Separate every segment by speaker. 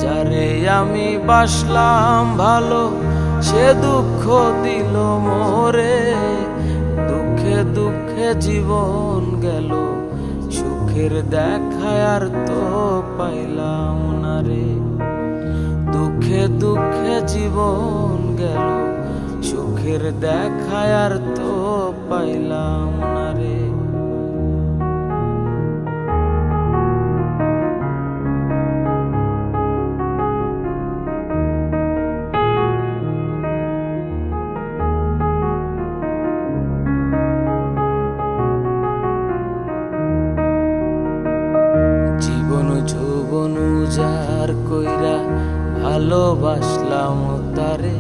Speaker 1: যারে আমি বাসলাম ভালো সে দুঃখ দিল মোরে। দুঃখে দুঃখে জীবন গেল, সুখের দেখায় আর তো পাইলাম না রে। দুঃখে দুঃখে জীবন গেল, সুখের দেখায় আর তো পাইলাম না রে। জীবন যৌবন উজাড় কইরা ভালোবাসলাম তারে।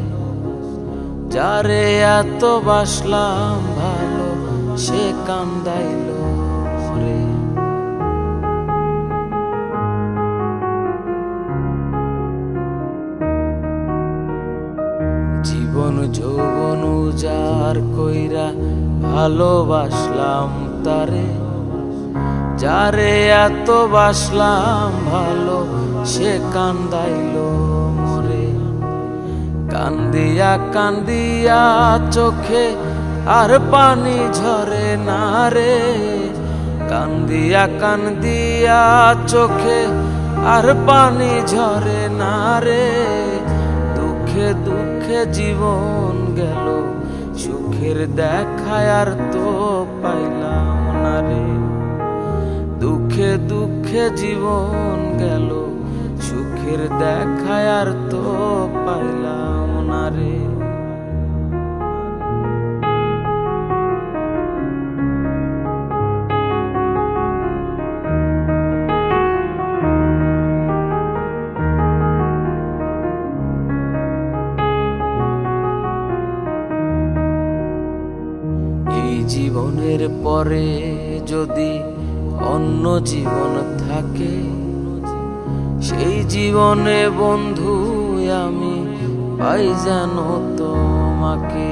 Speaker 1: যারে এত বাসলাম ভালো সে কান্দাইল রে। জীবন যৌবন উজাড় কইরা ভালোবাসলাম তারে। যারে এত বাসলাম ভালো সে কান্দাইল মোরে। কান্দিয়া কান্দিয়া চোখে আর পানি ঝরে না রে। কান্দিয়া কান্দিয়া চোখে আর পানি ঝরে না রে। দুঃখে দুঃখে জীবন গেল, সুখের দেখায় আর তো পাইলাম না রে। দুঃখে দুঃখে জীবন গেল, সুখের দেখায় আর তো পাইলাম না রে। এই জীবনের পরে যদি অন্য জীবন থাকে, সেই জীবনে বন্ধু আমি পাই যেন তোমাকে।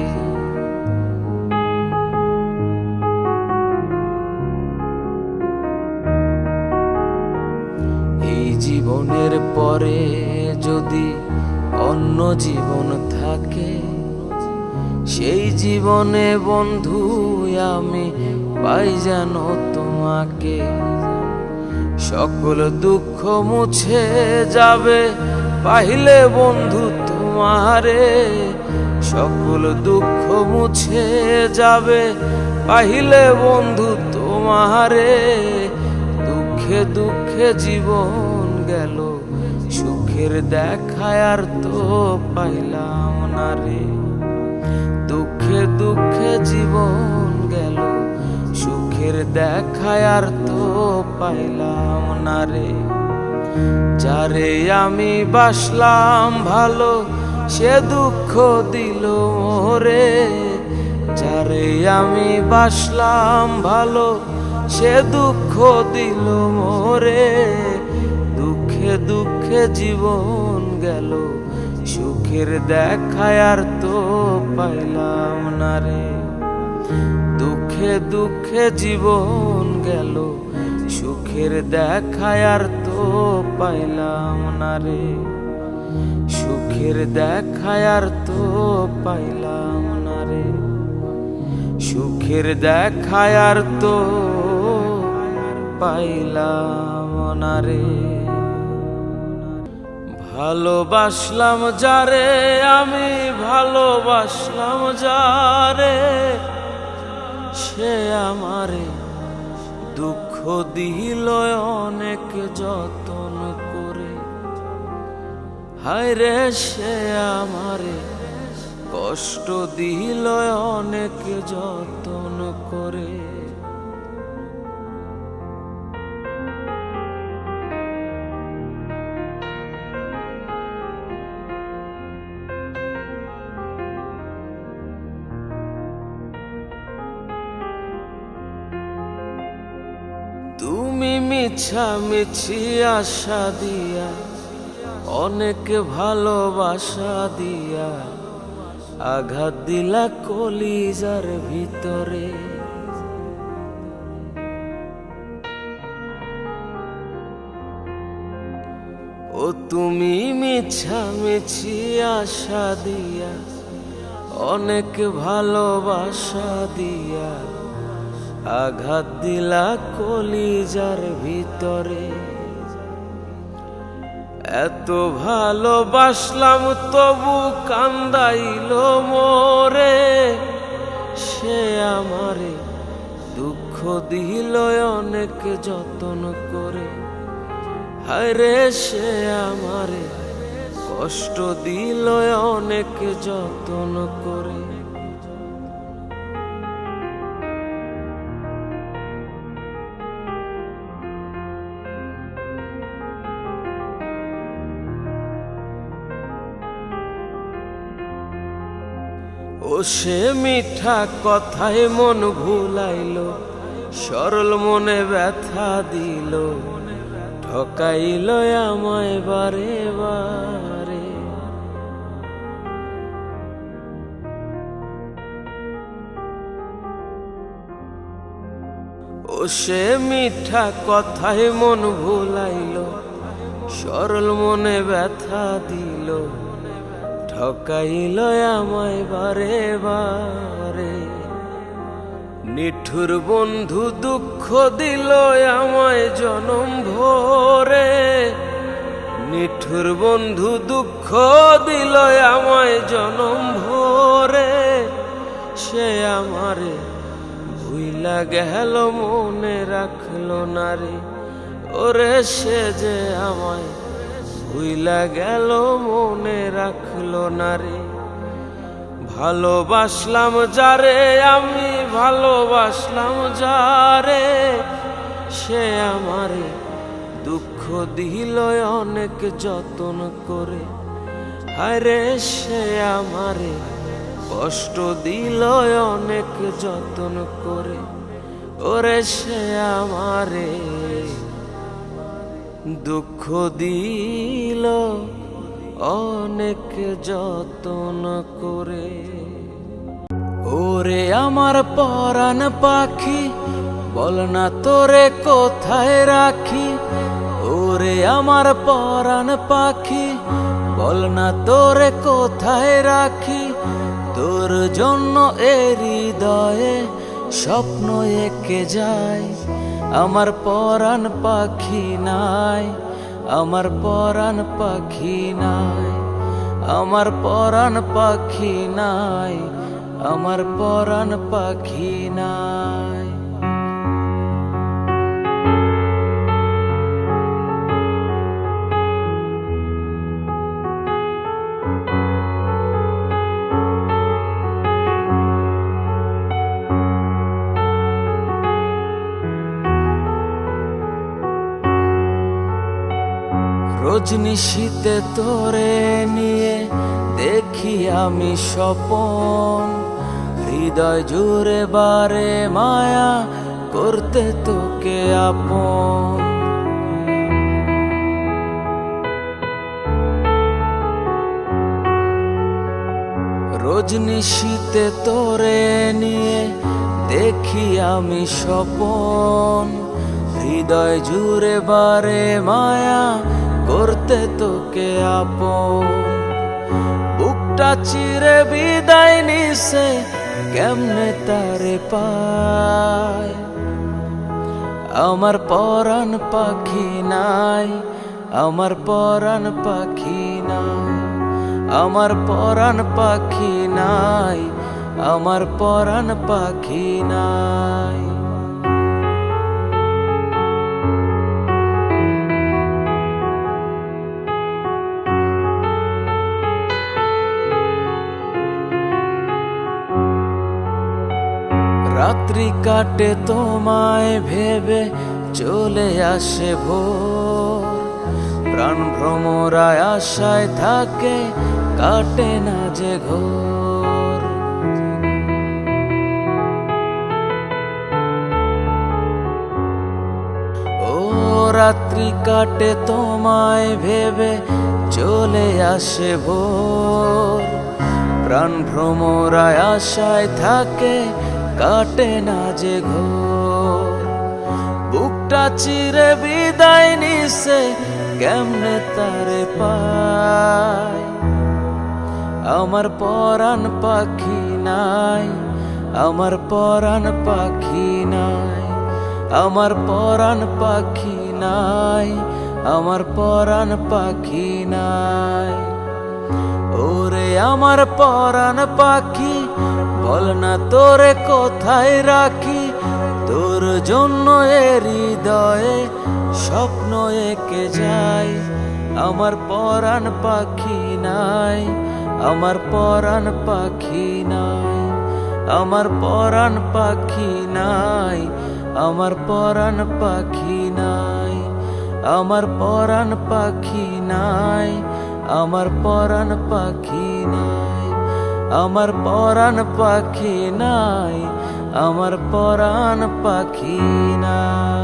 Speaker 1: এই জীবনের পরে যদি অন্য জীবন থাকে, সেই জীবনে বন্ধু আমি পাই যেন তোমাকে। সকল দুঃখ মুছে যাবে পাইলে বন্ধু তোমারে। সকল দুঃখ মুছে যাবে পাইলে বন্ধু তোমারে। দুঃখে দুঃখে জীবন গেল, সুখের দেখায় আর তো পাইলাম না রে। দুঃখে দুঃখে জীবন গেল, সুখের দেখায় আর তো পাইলাম না রে। যারে আমি বাসলাম ভালো সে দুঃখ দিল মোরে। যারে আমি বাসলাম ভালো সে দুঃখ দিল মোরে। দুঃখে দুঃখে জীবন গেল, সুখের দেখায় আর তো পাইলাম না রে। দুঃখে দুঃখে জীবন গেল, সুখের দেখায় আর তো পাইলাম না রে। সুখের দেখায় আর তো পাইলাম না রে। সুখের দেখায় আর তো পাইলাম না রে। ভালোবাসলাম যারে আমি, ভালোবাসলাম যারে, সে আমারে দুঃখ দিল অনেক যতন করে। হায় রে সে আমারে কষ্ট দিল অনেক যতন করে। তুমি মিছামিছি আশা দিয়া, অনেক ভালোবাসা দিয়া আঘাত দিলা কলিজার ভিতরে। ও তুমি মিছামিছি আশা দিয়া অনেক ভালোবাসা দিয়া আঘাত দিলা কলিজার ভিতরে। এত ভালোবাসলাম তবু কান্দাইলো মোরে, সে আমারে দুঃখ দিল অনেক যতন করে। হায়রে সে আমারে কষ্ট দিল অনেক যতন করে। ও সে মিঠা কথায় মন ভুলাইলো, সরল মনে ব্যথা দিল, ঠকাইল আমায় বারে বারে। ও সে মিঠা কথায় মন ভুলাইল, সরল মনে ব্যথা দিল, ঠকাইল আমায় বারে বারে। নিঠুর বন্ধু দুঃখ দিল আমায় জনম ভরে, নিঠুর বন্ধু দুঃখ দিল আমায় জনম ভরে। সে আমারে ভুইলা গেল মনে রাখলো না রে, ওরে সে যে আমায় ভুইলা গেল মনে রাখলো না রে। ভালোবাসলাম যারে আমি ভালোবাসলাম যারে, সে আমারে দুঃখ দিল অনেক যতন করে। হায়রে সে আমারে কষ্ট দিল অনেক যতন করে। ওরে সে আমারে দুঃখ দিল অনেক যতন করে। ওরে আমার পরাণ পাখি বল না তোরে কোথায় রাখি, ওরে আমার পরাণ পাখি বল না তোরে কোথায় রাখি। তোর জন্য এ হৃদয়ে স্বপ্ন এঁকে যায়, আমার পরাণ পাখি নাই, আমার পরাণ পাখি নাই, আমার পরাণ পাখি নাই, আমার পরাণ পাখি নাই। রজনিশীতে তোরে নিয়ে দেখি আমি স্বপন, হৃদয় জুড়ে বারে মায়া করতে তোকে আপন। রজনিশীতে তোরে নিয়ে দেখি আমি স্বপন, হৃদয় জুড়ে বারে মায়া করতে তোকে আপন। বুকটা চিরে বিদায় নিছে কেমনে তারে পায়, আমার পরাণ পাখি নাই, আমার পরাণ পাখি নাই, আমার পরাণ পাখি নাই, আমার পরাণ পাখি নাই। রাত্রি কাটে তোমায় ভেবে চলে আসে ভোর, প্রাণ ভ্রমরায় আশায় থাকে কাটে না যে ঘোর। ও রাত্রি কাটে তোমায় ভেবে চলে আসে ভোর, প্রাণ ভ্রমরায় আশায় থাকে কাটে না যে ঘোর। বুকটা চিরে বিদায় নিছে কেমনে তারে পাই। আমার পরাণ পাখি নাই, আমার পরাণ পাখি নাই, আমার পরাণ পাখি নাই, আমার পরাণ পাখি নাই। ওরে আমার পরাণ পাখি, বল না তোরে কোথায় রাখি, তোর জন্য এ হৃদয়ে স্বপ্ন এঁকে যায়। আমার পরাণ পাখি নাই, আমার পরাণ পাখি নাই, আমার পরাণ পাখি নাই, আমার পরাণ পাখি নাই, আমার পরাণ পাখি নাই, আমার পরাণ পাখি নাই, আমার পরাণ পাখি নাই, আমার পরাণ পাখি নাই।